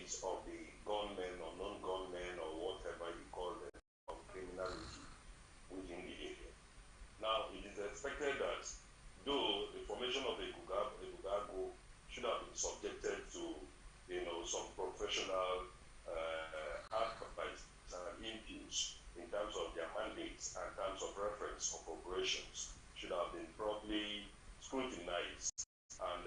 activities of the gunmen or non-gunmen or whatever you call them of criminality within the area. Now, it is expected that though the formation of a Bugago should have been subjected to, some professional advice and inputs in terms of their mandates and terms of reference of operations, should have been properly scrutinized, and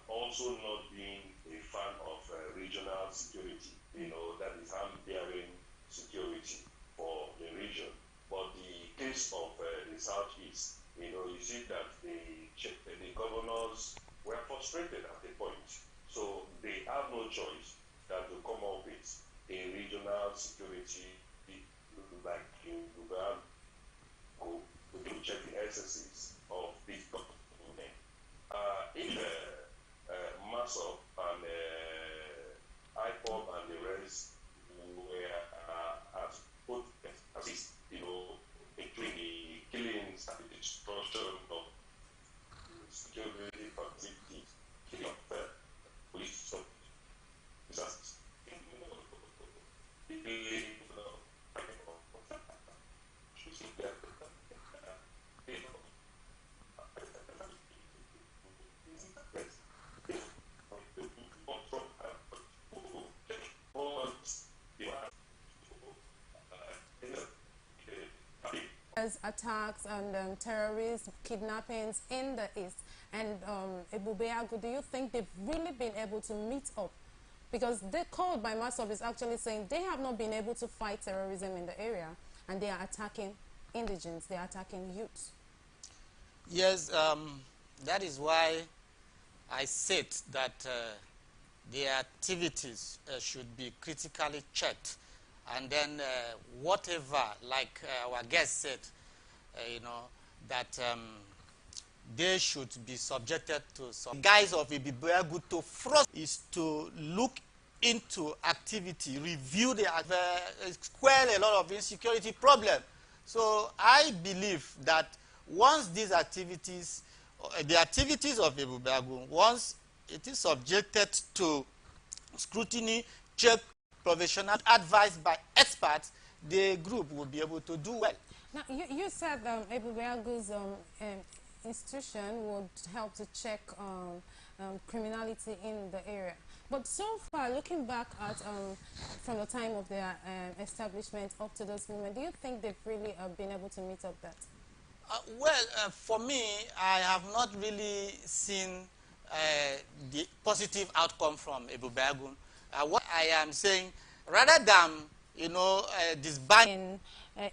also not being a fan of regional security, that is hand-bearing security for the region. But the case of the Southeast, you see that the governors were frustrated at the point. So they have no choice than to come up with a regional security like in Uganda, to check the excesses of these government. If Massop and IPOB and the rest were as put assist, between the killings and the destruction of security facilities, killing of police officers, attacks and terrorist kidnappings in the east and Ebubeagu, do you think they've really been able to meet up? Because the call by Massop is actually saying they have not been able to fight terrorism in the area, and they are attacking indigents, they are attacking youths. Yes, that is why I said that their activities should be critically checked, and then whatever, like our guest said, that they should be subjected to some guise of Ebubeagu to frost is to look into activity, review the quell a lot of insecurity problem. So I believe that once these activities, the activities of Ebubeagu, once it is subjected to scrutiny, check, professional advice by experts, the group will be able to do well. Now, you said Ebubeagu's institution would help to check criminality in the area. But so far, looking back at from the time of their establishment up to this moment, do you think they've really been able to meet up that? For me, I have not really seen the positive outcome from Ebubeagu. What I am saying, rather than disbanding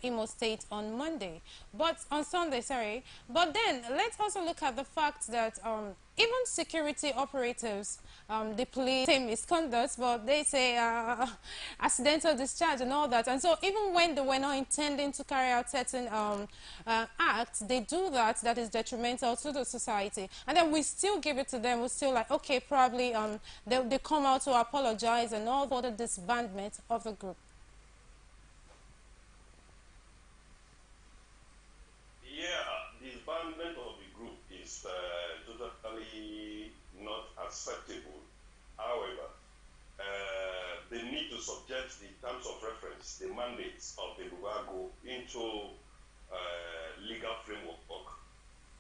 Imo State on Monday, but on Sunday, sorry. But then let's also look at the fact that even security operatives, the police say misconduct, but they say accidental discharge and all that. And so even when they were not intending to carry out certain acts, they do that. That is detrimental to the society. And then we still give it to them. We're still like, okay, probably they come out to apologize and all for the disbandment of the group. Disbandment of the group is totally not acceptable. However, they need to subject the terms of reference, the mandates of the Bugago into legal framework.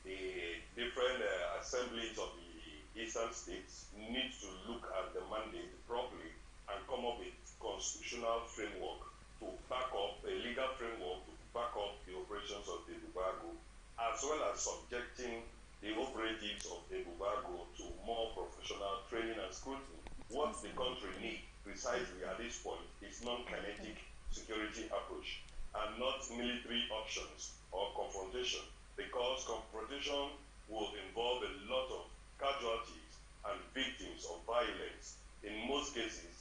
The different assemblies of the eastern states need to look at the mandate properly and come up with constitutional framework to back up a legal framework to back up the operations of the Bugago, as well as subjecting the operatives of the Bugago to more professional training and scrutiny. What the country needs precisely at this point is non-kinetic security approach and not military options or confrontation, because confrontation will involve a lot of casualties and victims of violence. In most cases,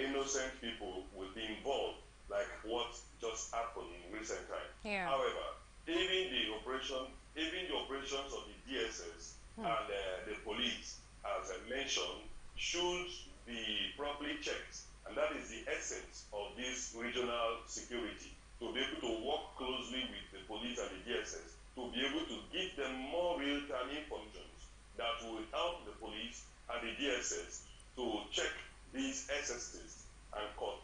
innocent people will be involved, like what just happened in recent time. Yeah. However, even the operations of the DSS and the police, as I mentioned, should be properly checked, and that is the essence of this regional security, to be able to work closely with the police and the DSS, to be able to give them more real-time information that will help the police and the DSS to check these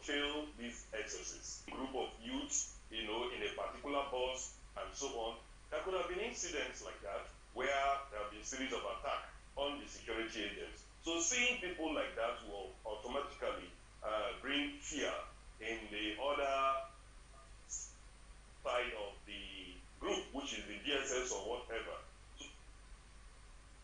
curtail these excesses. A group of youths, in a particular bus and so on. There could have been incidents like that where there have been series of attacks on the security agents. So seeing people like that will automatically bring fear in the other side of the group, which is the DSS or whatever.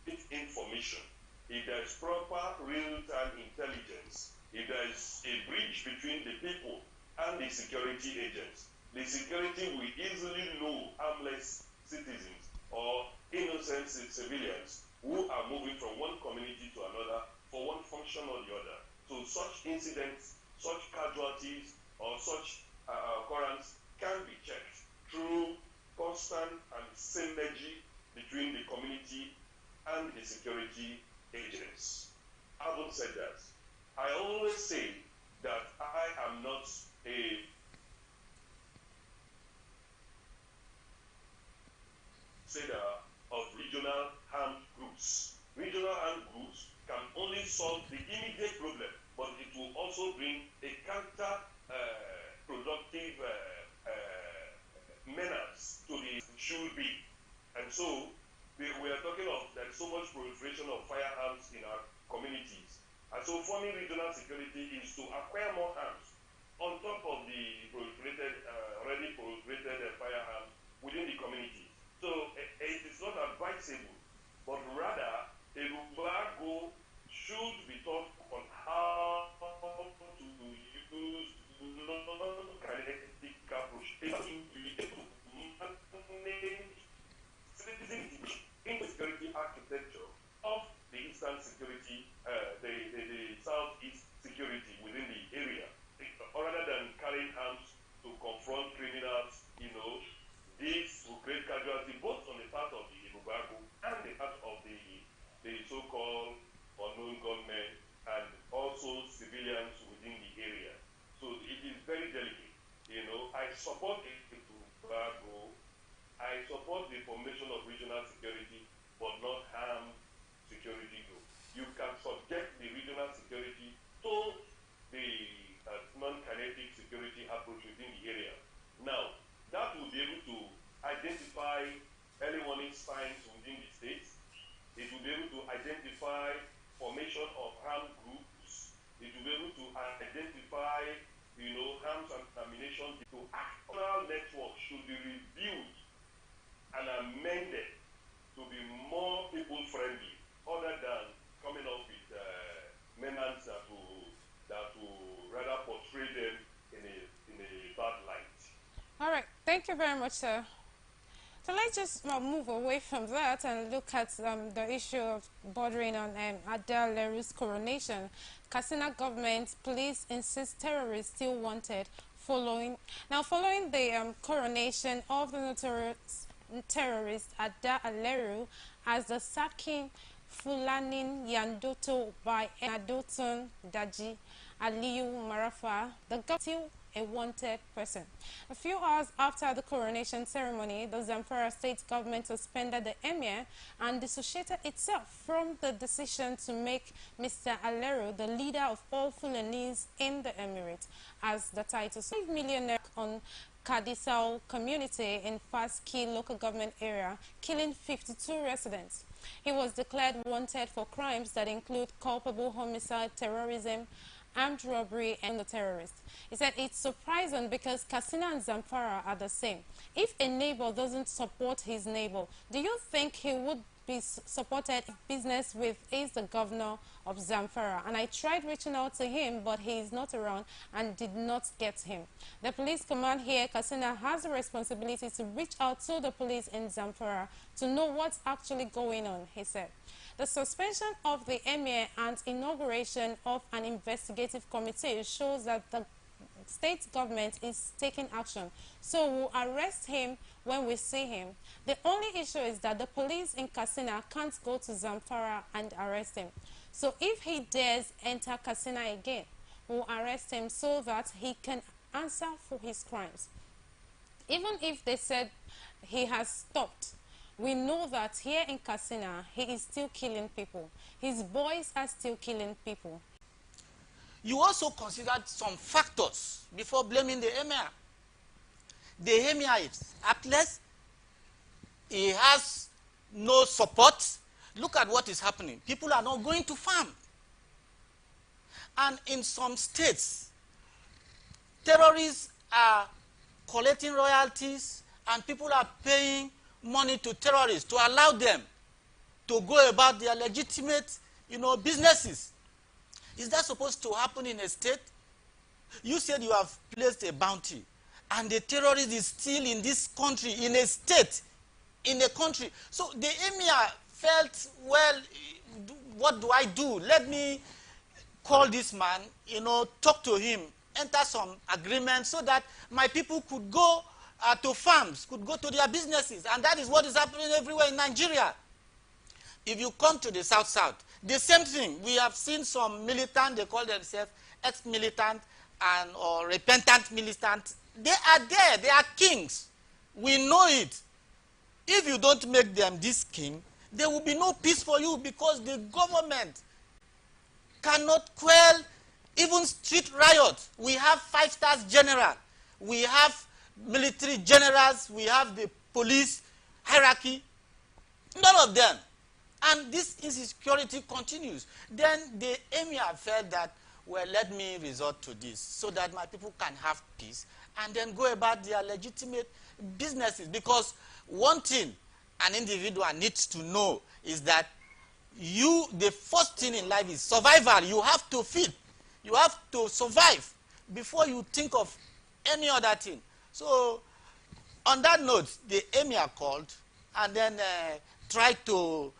It's information. If there is proper real-time intelligence, if there is a bridge between the people and the security agents, the security will easily know harmless citizens or innocent civilians who are moving from one community to another for one function or the other. So such incidents, such casualties, or such occurrence can be checked through constant and synergy between the community and the security agents. Having said that, I always say that I am not a of regional armed groups. Regional armed groups can only solve the immediate problem, but it will also bring a counter-productive menace to the should be. And so we are talking of there's so much proliferation of firearms in our communities. And so forming regional security is to acquire more arms on top of the already proliferated firearms within the community. So it is not advisable, but rather a embargo should be taught on how to use non-kinetic approach in the security architecture of the eastern security, the southeast security within the area, rather than carrying arms to confront criminals. This will create casualty both on the part of the embargo and the part of the so-called unknown gunmen and also civilians within the area. So it is very delicate. I support the embargo. I support the formation of regional security, but not harm security group. You can subject the regional security to the non-kinetic security approach within the area. Now, that will be able to identify early warning signs within the states. It will be able to identify formation of armed groups. It will be able to identify, arms and ammunition. To actual network should be reviewed and amended to be more people-friendly, other than coming up with menace that will rather portray them in a bad light. All right, thank you very much, sir. So let's just move away from that and look at the issue of bordering on Ada Leroux's coronation. Katsina government police insist terrorists still wanted following the coronation of the notorious terrorist Ada Leroux as the Sakin Fulanin Yandoto by Adotun Daji Aliyu Marafa, the government still a wanted person. A few hours after the coronation ceremony, the Zamfara state government suspended the emir and dissociated itself from the decision to make Mr. Alero the leader of all Fulanese in the emirate, as the title says. 5 millionaire on Kadisau community in Faski local government area, killing 52 residents. He was declared wanted for crimes that include culpable homicide, terrorism, armed robbery, and the terrorist. He said it's surprising because Katsina and Zamfara are the same. If a neighbor doesn't support his neighbor, do you think he would be supported business with is the governor of Zamfara? And I tried reaching out to him, but he is not around and did not get him. The police command here, Katsina, has a responsibility to reach out to the police in Zamfara to know what's actually going on, he said. The suspension of the emir and inauguration of an investigative committee shows that the state government is taking action. So we'll arrest him when we see him. The only issue is that the police in Katsina can't go to Zamfara and arrest him. So if he dares enter Katsina again, we'll arrest him so that he can answer for his crimes. Even if they said he has stopped, we know that here in Katsina, he is still killing people. His boys are still killing people. you also considered some factors before blaming the emir. The emir is heartless. He has no support. Look at what is happening. People are not going to farm. And in some states, terrorists are collecting royalties and people are paying money to terrorists to allow them to go about their legitimate, businesses. Is that supposed to happen in a state? You said you have placed a bounty, and the terrorist is still in this country, in a state, in a country. So the emir felt, well, what do I do? Let me call this man, talk to him, enter some agreement so that my people could go to farms, could go to their businesses. And that is what is happening everywhere in Nigeria. If you come to the South, the same thing. We have seen some militant, they call themselves ex-militant or repentant militant. They are there. They are kings. We know it. If you don't make them this king, there will be no peace for you, because the government cannot quell even street riots. We have 5-star general. We have military generals. We have the police hierarchy. None of them. And this insecurity continues. Then the emir felt that, well, let me resort to this so that my people can have peace and then go about their legitimate businesses. Because one thing an individual needs to know is that the first thing in life is survival. You have to feed. You have to survive before you think of any other thing. So on that note, the emir called and then tried to,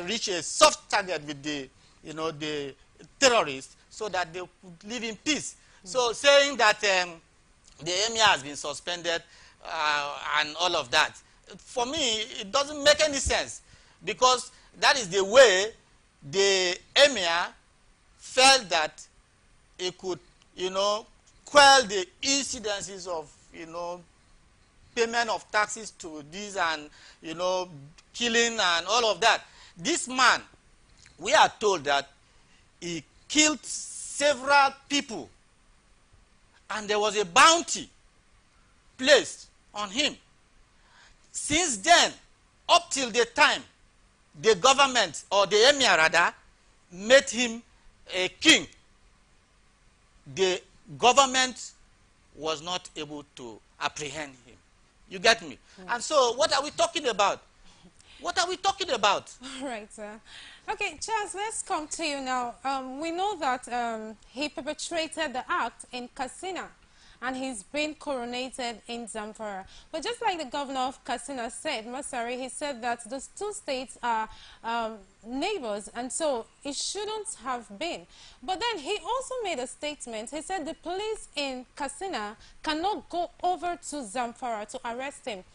reach a soft target with the terrorists so that they could live in peace. So saying that the emir has been suspended and all of that, for me, it doesn't make any sense, because that is the way the emir felt that he could, quell the incidences of, payment of taxes to this and, killing and all of that. This man, we are told that he killed several people and there was a bounty placed on him. Since then, up till the time the government, or the emir rather, made him a king, the government was not able to apprehend him. You get me? And so what are we talking about? What are we talking about? All right, sir. Okay, Charles, let's come to you now. We know that he perpetrated the act in Katsina, and he's been coronated in Zamfara. But just like the governor of Katsina said, Masari, he said that those two states are neighbors, and so it shouldn't have been. But then he also made a statement. He said the police in Katsina cannot go over to Zamfara to arrest him,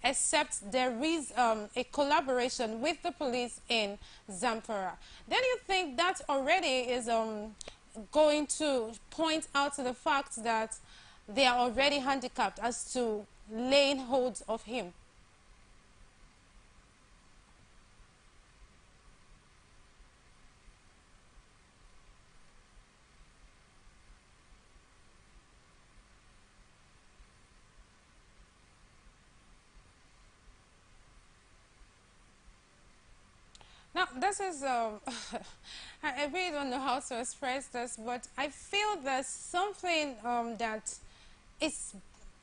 except there is a collaboration with the police in Zamfara. Then you think that already is going to point out to the fact that they are already handicapped as to laying hold of him? Now, this is, I really don't know how to express this, but I feel there's something that is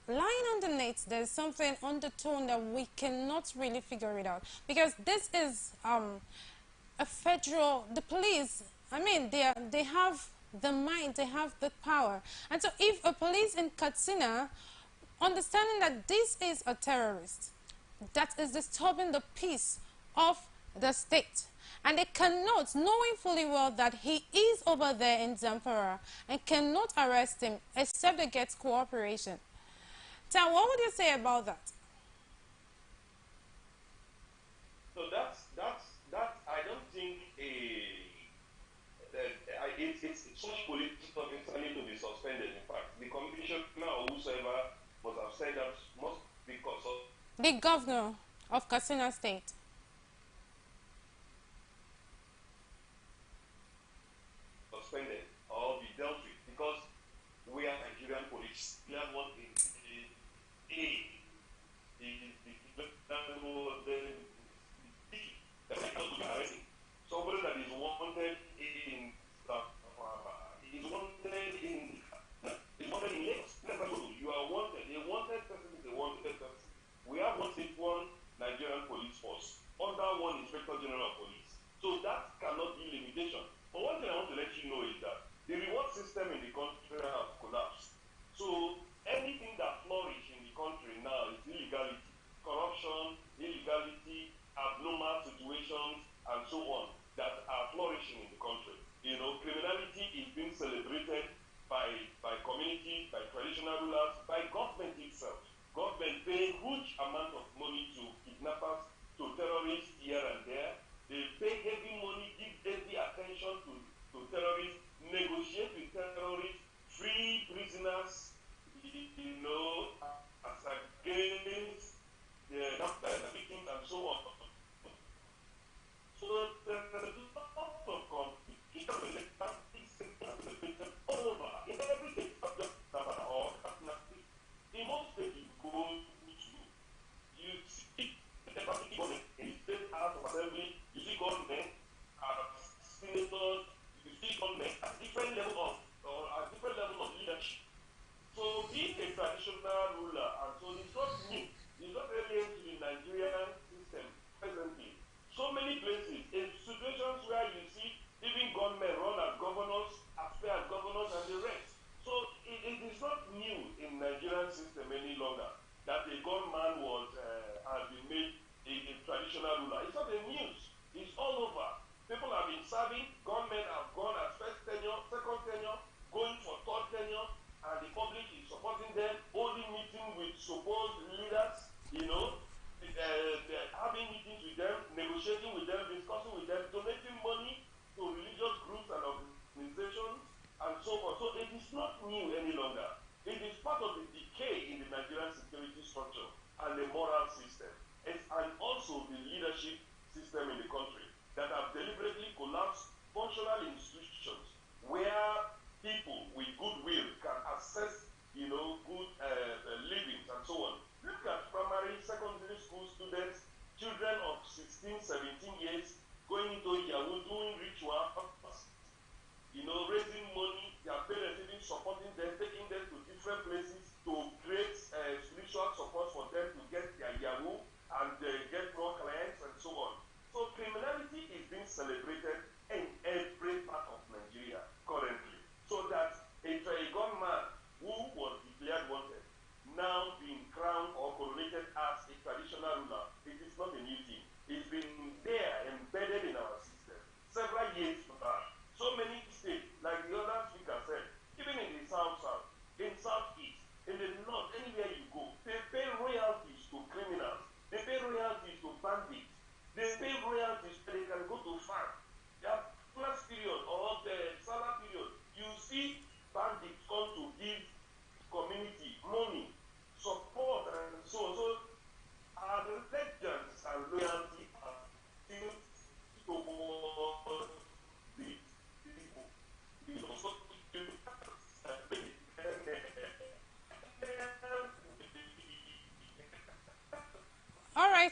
lying underneath. There's something undertone that we cannot really figure it out. Because this is a federal, the police, I mean, they have the mind, they have the power. And so if a police in Katsina, understanding that this is a terrorist, that is disturbing the peace of the state, and they cannot, knowing fully well that he is over there in Zamfara, and cannot arrest him except they get cooperation. Tam, what would you say about that? So that I don't think it's such political need to be suspended. In fact, the commissioner or whosoever must have said that must be the governor of Katsina State. suspended.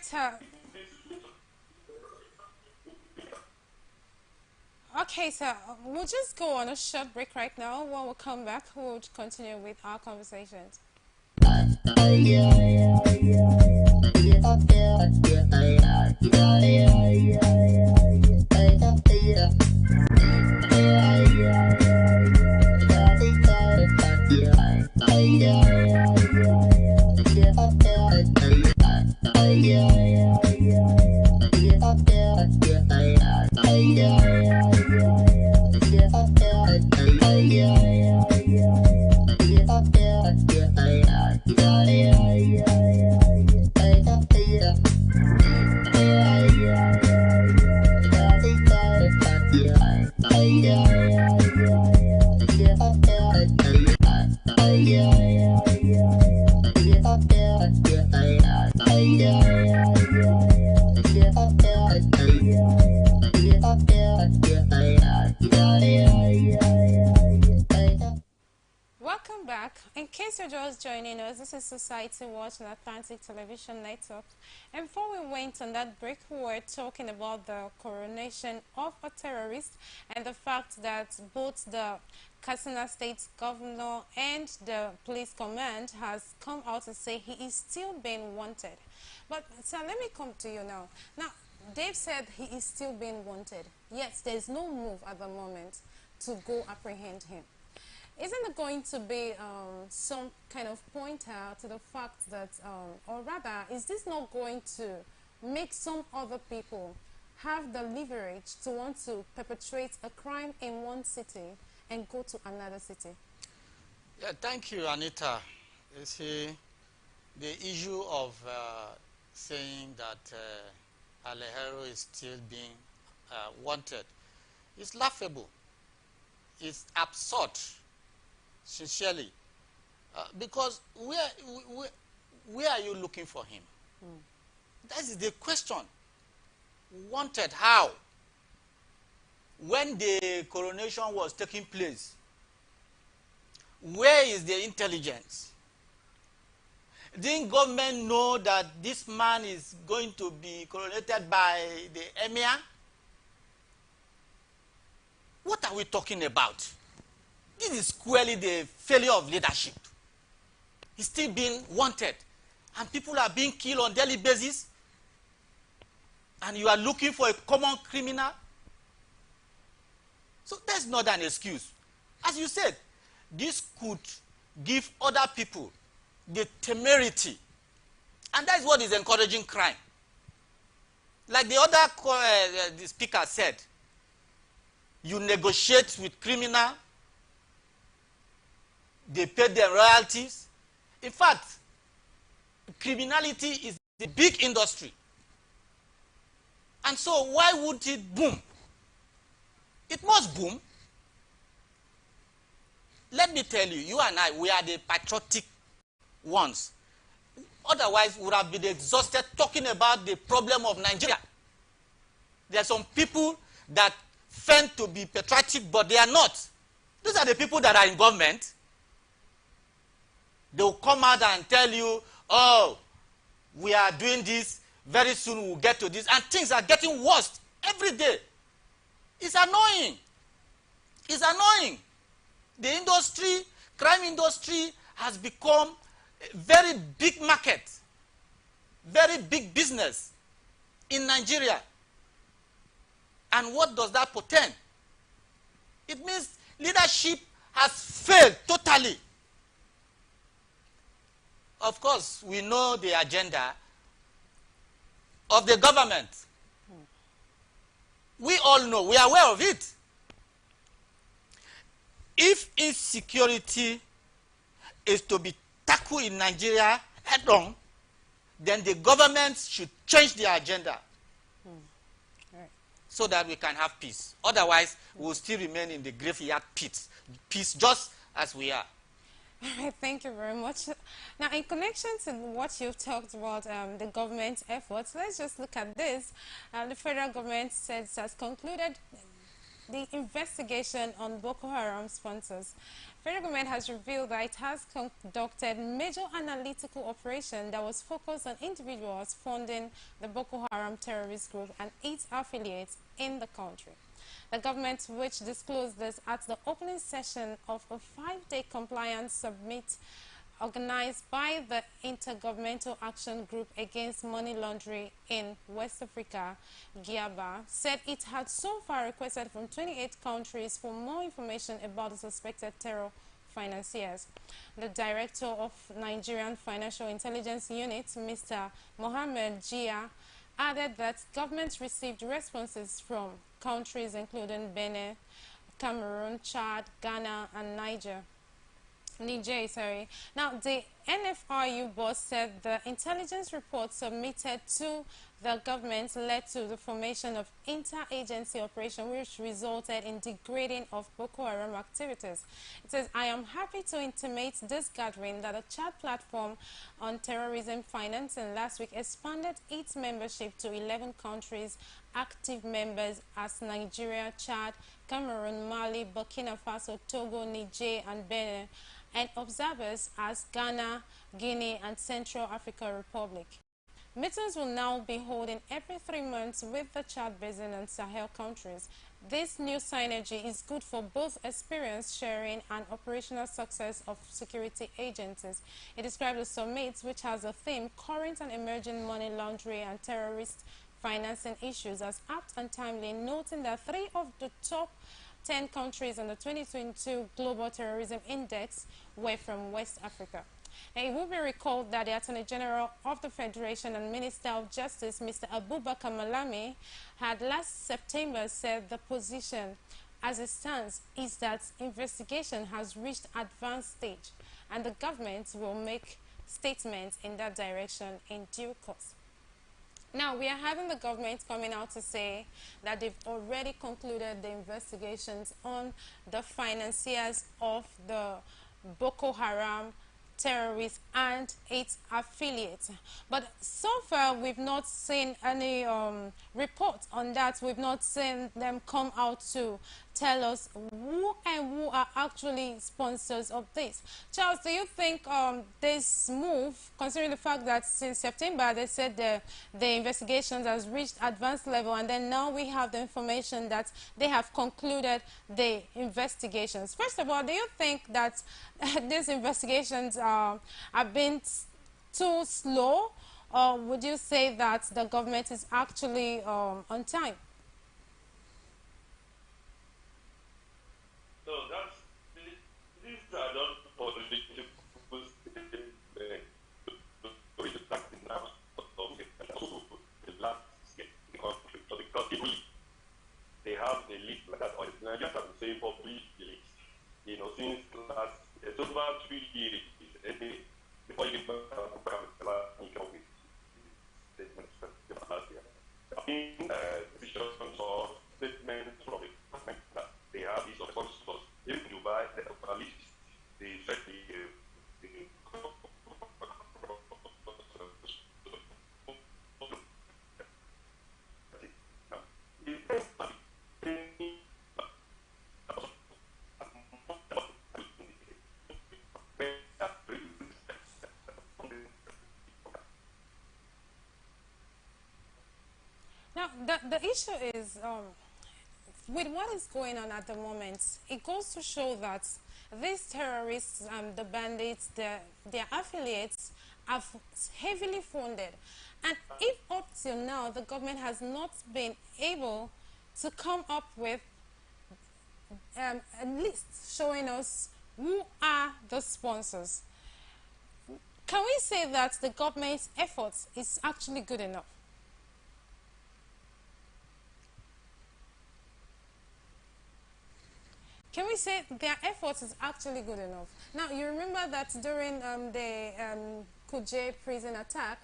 sir. Okay, so we'll just go on a short break right now. When we come back, we'll continue with our conversations. Welcome back. In case you're just joining us, this is Society Watch on Atlantic Television Network. And before we went on that break, we were talking about the coronation of a terrorist and the fact that both the Katsina State Governor and the police command has come out to say he is still being wanted. But sir, let me come to you now. Now, Dave said he is still being wanted. Yes, there is no move at the moment to go apprehend him. Isn't it going to be some kind of pointer to the fact that, or rather, is this not going to make some other people have the leverage to want to perpetrate a crime in one city and go to another city? Yeah, thank you, Anita. You see, the issue of saying that Alejero is still being wanted is laughable. It's absurd, sincerely, because where are you looking for him? That is the question. Wanted how? When the coronation was taking place, where is the intelligence? Didn't government know that this man is going to be coronated by the emir? What are we talking about? This is clearly the failure of leadership. He's still being wanted, and people are being killed on a daily basis, and you are looking for a common criminal. So that's not an excuse. As you said, this could give other people the temerity, and that is what is encouraging crime. Like the other the speaker said, you negotiate with criminal, they pay their royalties. In fact, criminality is a big industry. And so why would it boom? It must boom. Let me tell you, you and I, we are the patriotic ones. Otherwise, we would have been exhausted talking about the problem of Nigeria. There are some people that feign to be patriotic, but they are not. These are the people that are in government. They will come out and tell you, oh, we are doing this, very soon we'll get to this, and things are getting worse every day. It's annoying. It's annoying. The industry, crime industry, has become a very big market, very big business in Nigeria. And what does that portend? It means leadership has failed totally. Of course, we know the agenda of the government. We all know, we are aware of it. If insecurity is to be tackled in Nigeria head on, then the government should change their agenda so that we can have peace. Otherwise, we will still remain in the graveyard pit, peace just as we are. All right, thank you very much. Now, in connection to what you've talked about, the government's efforts, let's just look at this. The federal government says has concluded the investigation on Boko Haram sponsors. Federal government has revealed that it has conducted major analytical operation that was focused on individuals funding the Boko Haram terrorist group and its affiliates in the country. The government, which disclosed this at the opening session of a 5-day compliance summit organized by the Intergovernmental Action Group Against Money Laundering in West Africa, GIABA, said it had so far requested from 28 countries for more information about the suspected terror financiers. The director of Nigerian Financial Intelligence Unit, Mr. Mohammed Jia, added that government received responses from countries including Benin, Cameroon, Chad, Ghana, and Niger. Now, the NFRU boss said the intelligence report submitted to the government led to the formation of inter-agency operation, which resulted in degrading of Boko Haram activities. It says, I am happy to intimate this gathering that the Chad platform on terrorism financing last week expanded its membership to 11 countries, active members as Nigeria, Chad, Cameroon, Mali, Burkina Faso, Togo, Niger, and Benin, and observers as Ghana, Guinea, and Central African Republic. Meetings will now be holding every 3 months with the Chad Basin and Sahel countries. This new synergy is good for both experience sharing and operational success of security agencies. It describes the summit, which has a theme, current and emerging money laundering and terrorist financing issues, as apt and timely, noting that 3 of the top 10 countries on the 2022 Global Terrorism Index were from West Africa. And it will be recalled that the Attorney General of the Federation and Minister of Justice, Mr. Abubakar Malami, had last September said the position as it stands is that investigation has reached advanced stage and the government will make statements in that direction in due course. Now, we are having the government coming out to say that they've already concluded the investigations on the financiers of the Boko Haram terrorists and its affiliates. But so far, we've not seen any reports on that. We've not seen them come out to tell us who and who are actually sponsors of this. Charles, do you think this move, considering the fact that since September they said the investigations has reached advanced level, and then now we have the information that they have concluded the investigations. First of all, do you think that these investigations have been too slow, or would you say that the government is actually on time? So that's these are not political statements now of the last conflict, because they have a list like that, or the Nigerians have the same public list, since last it's over 3 years before you last year. I mean, decisions or statements from the government that they have these responses. If you buy the list, they set the Now, the issue is, with what is going on at the moment, it goes to show that these terrorists, the bandits, their affiliates are heavily funded. And if up till now the government has not been able to come up with a list showing us who are the sponsors, can we say that the government's efforts is actually good enough? Can we say their efforts is actually good enough? Now, you remember that during the Kuje prison attack,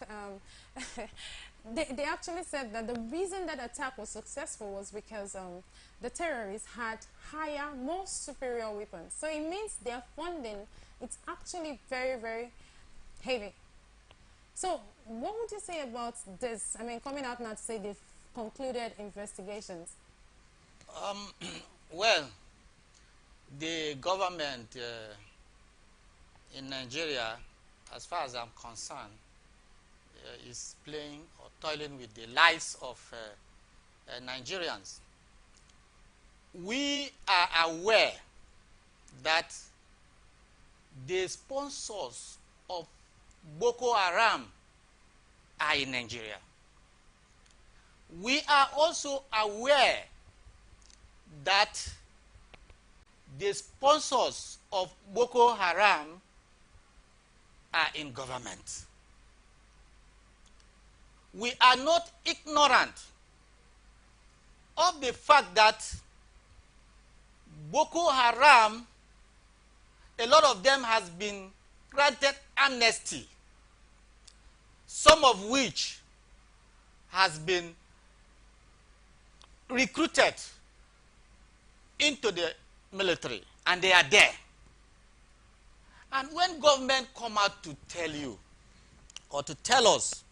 they actually said that the reason that attack was successful was because the terrorists had higher, more superior weapons. So it means their funding, it's actually very, very heavy. So what would you say about this? I mean, coming out now to say they've concluded investigations. Well, the government in Nigeria, as far as I'm concerned, is playing or toiling with the lives of Nigerians. We are aware that the sponsors of Boko Haram are in Nigeria. We are also aware that the sponsors of Boko Haram are in government. We are not ignorant of the fact that Boko Haram, a lot of them has been granted amnesty, some of which has been recruited into the military, and they are there. And when government come out to tell you or to tell us,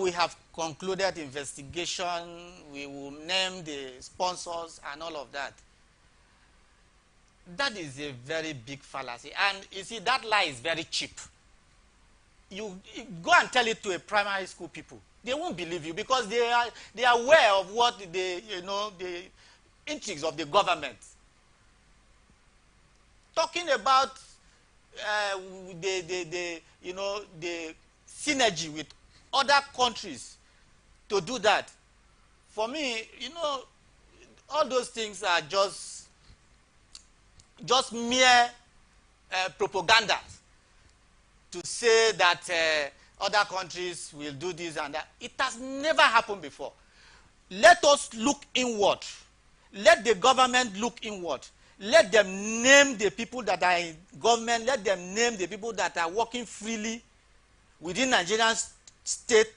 we have concluded investigation, we will name the sponsors and all of that, that is a very big fallacy. And you see, that lie is very cheap. You go and tell it to a primary school people, they won't believe you, because they are aware of what the intrigues of the government. Talking about the synergy with other countries to do that, for me, all those things are just mere propaganda to say that other countries will do this and that. It has never happened before. Let us look inward. Let the government look inward. Let them name the people that are in government. Let them name the people that are working freely within Nigerian state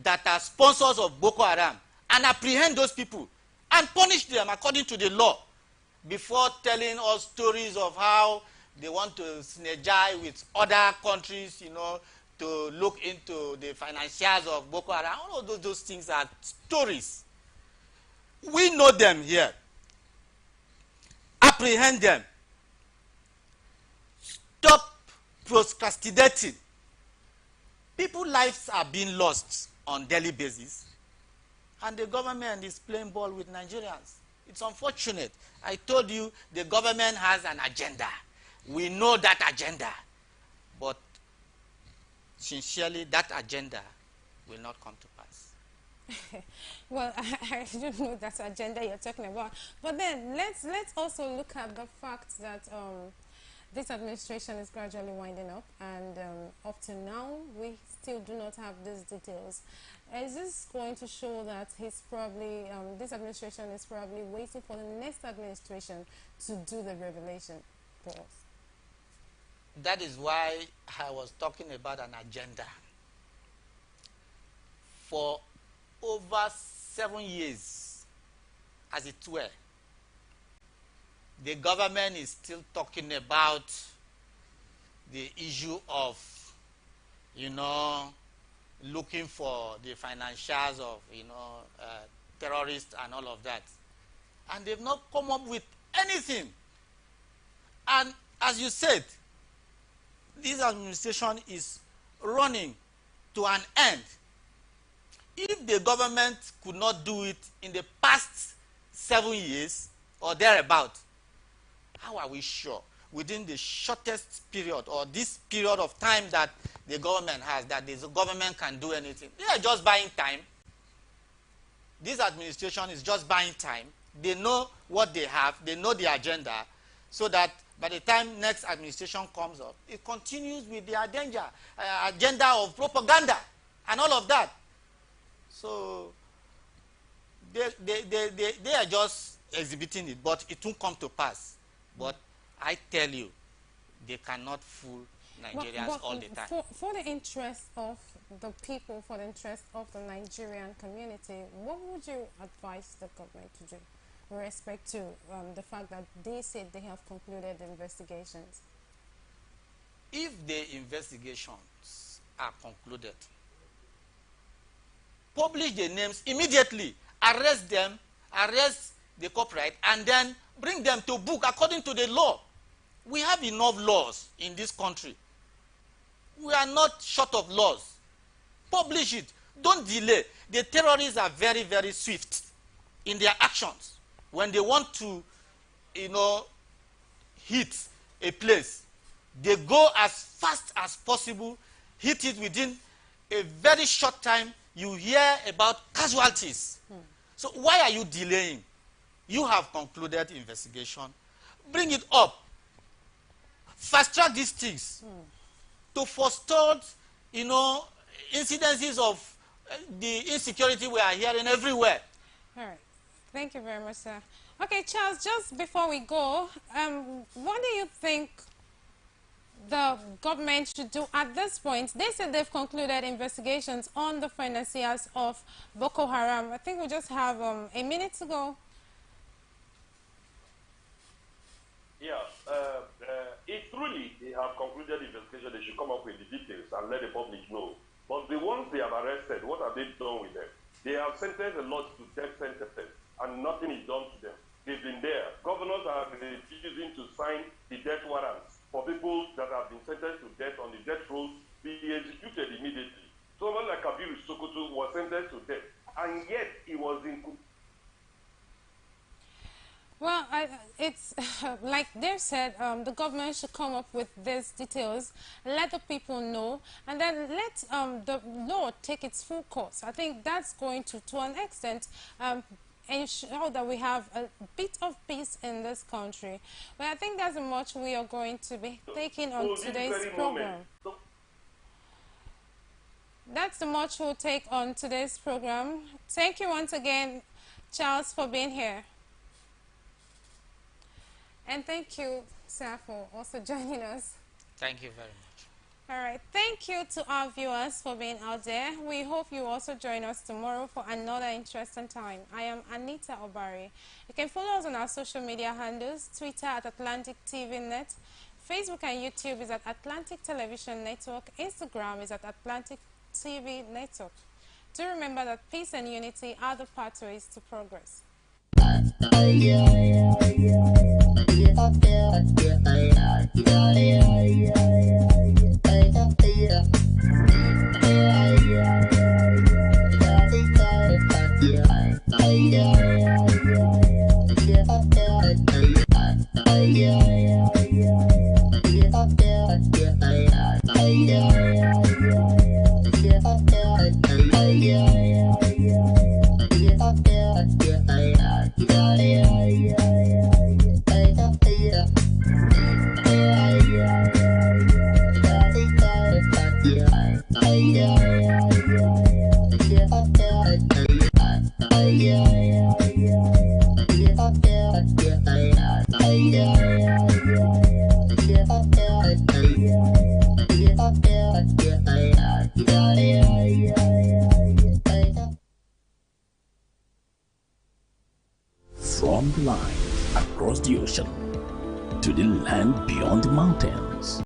that are sponsors of Boko Haram, and apprehend those people and punish them according to the law, before telling us stories of how they want to synergize with other countries, to look into the financials of Boko Haram. All of those things are stories. We know them here. Apprehend them. Stop procrastinating. People's lives are being lost on a daily basis, and the government is playing ball with Nigerians. It's unfortunate. I told you the government has an agenda. We know that agenda, but sincerely, that agenda will not come to pass. Well, I don't know that agenda you're talking about. But then let's also look at the fact that this administration is gradually winding up, and up to now we still do not have these details. Is this going to show that he's probably this administration is probably waiting for the next administration to do the revelation for us? That is why I was talking about an agenda. For over 7 years, as it were, the government is still talking about the issue of, looking for the financials of, terrorists and all of that. And they've not come up with anything. And as you said, this administration is running to an end. If the government could not do it in the past 7 years or thereabout, how are we sure within the shortest period or this period of time that the government has, that the government can do anything? They are just buying time. This administration is just buying time. They know what they have. They know the agenda, so that by the time next administration comes up, it continues with the agenda of propaganda and all of that. So they are just exhibiting it, but it won't come to pass. But I tell you, they cannot fool Nigerians all the time. For the interest of the people, for the interest of the Nigerian community, what would you advise the government to do with respect to the fact that they said they have concluded the investigations? If the investigations are concluded, publish the names immediately, arrest them, arrest the culprit, and then bring them to book according to the law. We have enough laws in this country. We are not short of laws. Publish it. Don't delay. The terrorists are very, very swift in their actions. When they want to, hit a place, they go as fast as possible, hit it within a very short time. You hear about casualties. So why are you delaying? You have concluded investigation. Bring it up. Fast track these things to forestall, incidences of the insecurity we are hearing everywhere. All right. Thank you very much, sir. Okay, Charles, just before we go, what do you think the government should do at this point? They said they've concluded investigations on the financiers of Boko Haram. I think we just have a minute to go. Yeah, if truly they have concluded the investigation, they should come up with the details and let the public know. But the ones they have arrested, what have they done with them? They have sentenced a lot to death sentences, and nothing is done to them. They've been there. Governors are refusing to sign the death warrants for people that have been sentenced to death on the death row be executed immediately. Someone like Kabiru Sokoto was sentenced to death, and yet he was in. Well, it's like they've said, the government should come up with these details, let the people know, and then let the law take its full course. I think that's going to an extent, ensure that we have a bit of peace in this country. But I think that's much we are going to be taking on today's program. That's the much we'll take on today's program. Thank you once again, Charles, for being here. And thank you, sir, for also joining us. Thank you very much. All right. Thank you to our viewers for being out there. We hope you also join us tomorrow for another interesting time. I am Anita Obari. You can follow us on our social media handles, Twitter at Atlantic TV Net, Facebook and YouTube is at Atlantic Television Network, Instagram is at Atlantic TV Network. Do remember that peace and unity are the pathways to progress. From the line across the ocean to the land beyond the mountains,